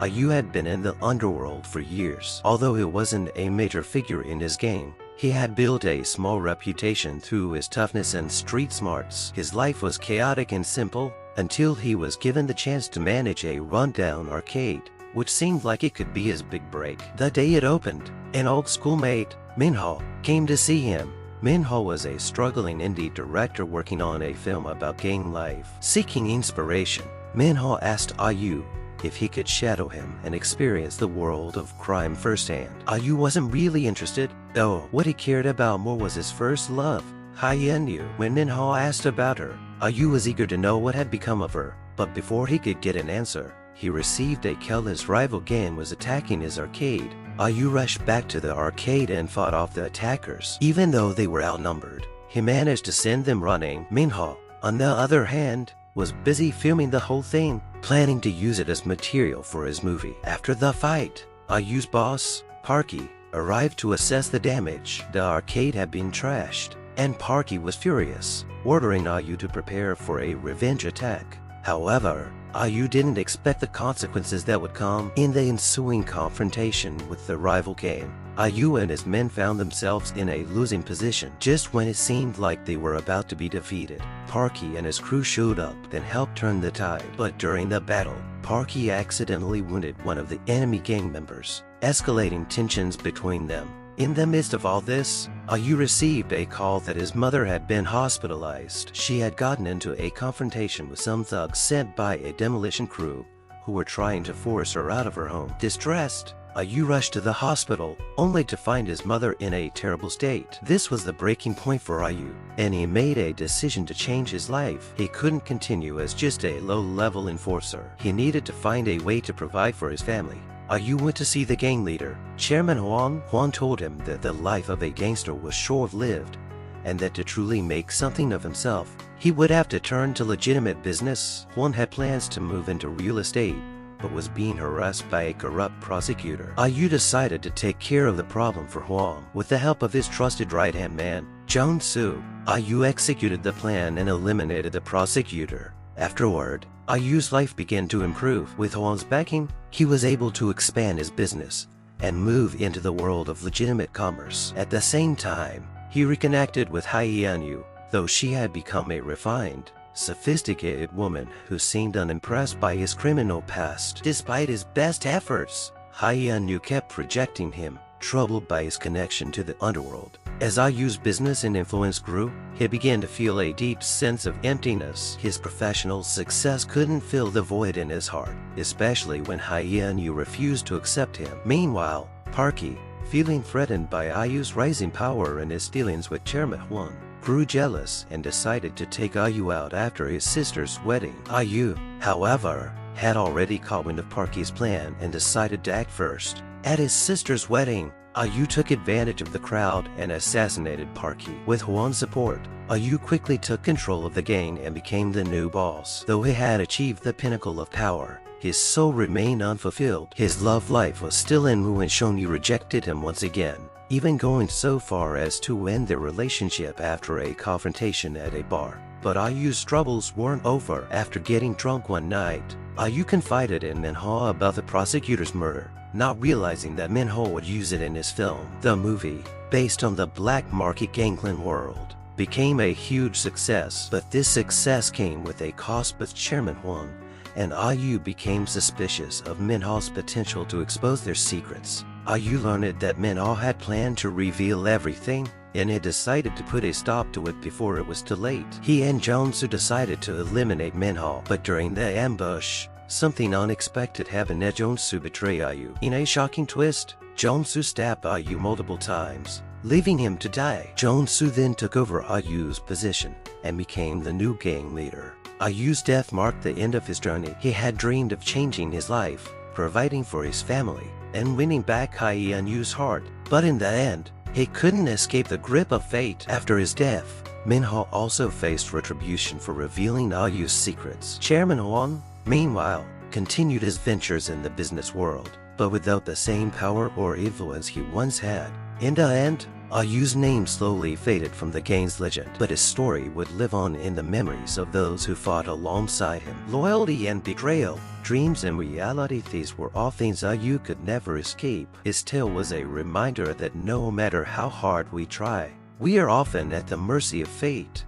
Ayu had been in the underworld for years. Although he wasn't a major figure in his gang, he had built a small reputation through his toughness and street smarts. His life was chaotic and simple until he was given the chance to manage a rundown arcade, which seemed like it could be his big break. The day it opened, an old schoolmate, Minho, came to see him. Minho was a struggling indie director working on a film about gang life. Seeking inspiration, Minho asked Ayu if he could shadow him and experience the world of crime firsthand. Ayu wasn't really interested, though what he cared about more was his first love, Hyeonyu. When Minho asked about her, Ayu was eager to know what had become of her, but before he could get an answer, he received a call his rival gang was attacking his arcade. Ayu rushed back to the arcade and fought off the attackers. Even though they were outnumbered, he managed to send them running. Minho, on the other hand, was busy filming the whole thing, planning to use it as material for his movie. After the fight, Ayu's boss, Parky, arrived to assess the damage. The arcade had been trashed, and Parky was furious, ordering Ayu to prepare for a revenge attack. However, Ayu didn't expect the consequences that would come in the ensuing confrontation with the rival gang. Ayu and his men found themselves in a losing position just when it seemed like they were about to be defeated. Parky and his crew showed up and helped turn the tide. But during the battle, Parky accidentally wounded one of the enemy gang members, escalating tensions between them. In the midst of all this, Ayu received a call that his mother had been hospitalized. She had gotten into a confrontation with some thugs sent by a demolition crew who were trying to force her out of her home. Distressed, Ayu rushed to the hospital, only to find his mother in a terrible state. This was the breaking point for Ayu, and he made a decision to change his life. He couldn't continue as just a low-level enforcer. He needed to find a way to provide for his family. Ayu went to see the gang leader, Chairman Huang. Huang told him that the life of a gangster was short-lived, and that to truly make something of himself, he would have to turn to legitimate business. Huang had plans to move into real estate, but was being harassed by a corrupt prosecutor. Ayu decided to take care of the problem for Huang. With the help of his trusted right-hand man, Jong-soo, Ayu executed the plan and eliminated the prosecutor. Afterward, Ayu's life began to improve. With Huang's backing, he was able to expand his business and move into the world of legitimate commerce. At the same time, he reconnected with Hyeonyu, though she had become a refined, sophisticated woman who seemed unimpressed by his criminal past. Despite his best efforts, Hyeonyu kept projecting him, troubled by his connection to the underworld. As Ayu's business and influence grew, he began to feel a deep sense of emptiness. His professional success couldn't fill the void in his heart, especially when Hyeonyu refused to accept him. Meanwhile, Parky, feeling threatened by Ayu's rising power and his dealings with Chairman Huang, grew jealous and decided to take Ayu out after his sister's wedding. Ayu, however, had already caught wind of Parky's plan and decided to act first. At his sister's wedding, Ayu took advantage of the crowd and assassinated Parky. With Huang's support, Ayu quickly took control of the gang and became the new boss. Though he had achieved the pinnacle of power, his soul remained unfulfilled. His love life was still in ruin. Shonyu rejected him once again, even going so far as to end their relationship after a confrontation at a bar. But Ayu's troubles weren't over. After getting drunk one night, Ayu confided in Minho about the prosecutor's murder, not realizing that Minho would use it in his film. The movie, based on the black market gangland world, became a huge success, but this success came with a cost. With Chairman Huang and Ayu became suspicious of Minho's potential to expose their secrets. Ayu learned that Minho had planned to reveal everything, and had decided to put a stop to it before it was too late. He and Jong-soo decided to eliminate Minho, but during the ambush, something unexpected happened as Jong-soo betrayed Ayu. In a shocking twist, Jong-soo stabbed Ayu multiple times, leaving him to die. Jong-soo then took over Ayu's position and became the new gang leader. Ayu's death marked the end of his journey. He had dreamed of changing his life, providing for his family, and winning back Hyeonyu's heart. But in the end, he couldn't escape the grip of fate. After his death, Minho also faced retribution for revealing Ayu's secrets. Chairman Huang, meanwhile, continued his ventures in the business world, but without the same power or influence he once had. In the end, Ayu's name slowly faded from the game's legend, but his story would live on in the memories of those who fought alongside him. Loyalty and betrayal, dreams and reality, these were all things Ayu could never escape. His tale was a reminder that no matter how hard we try, we are often at the mercy of fate.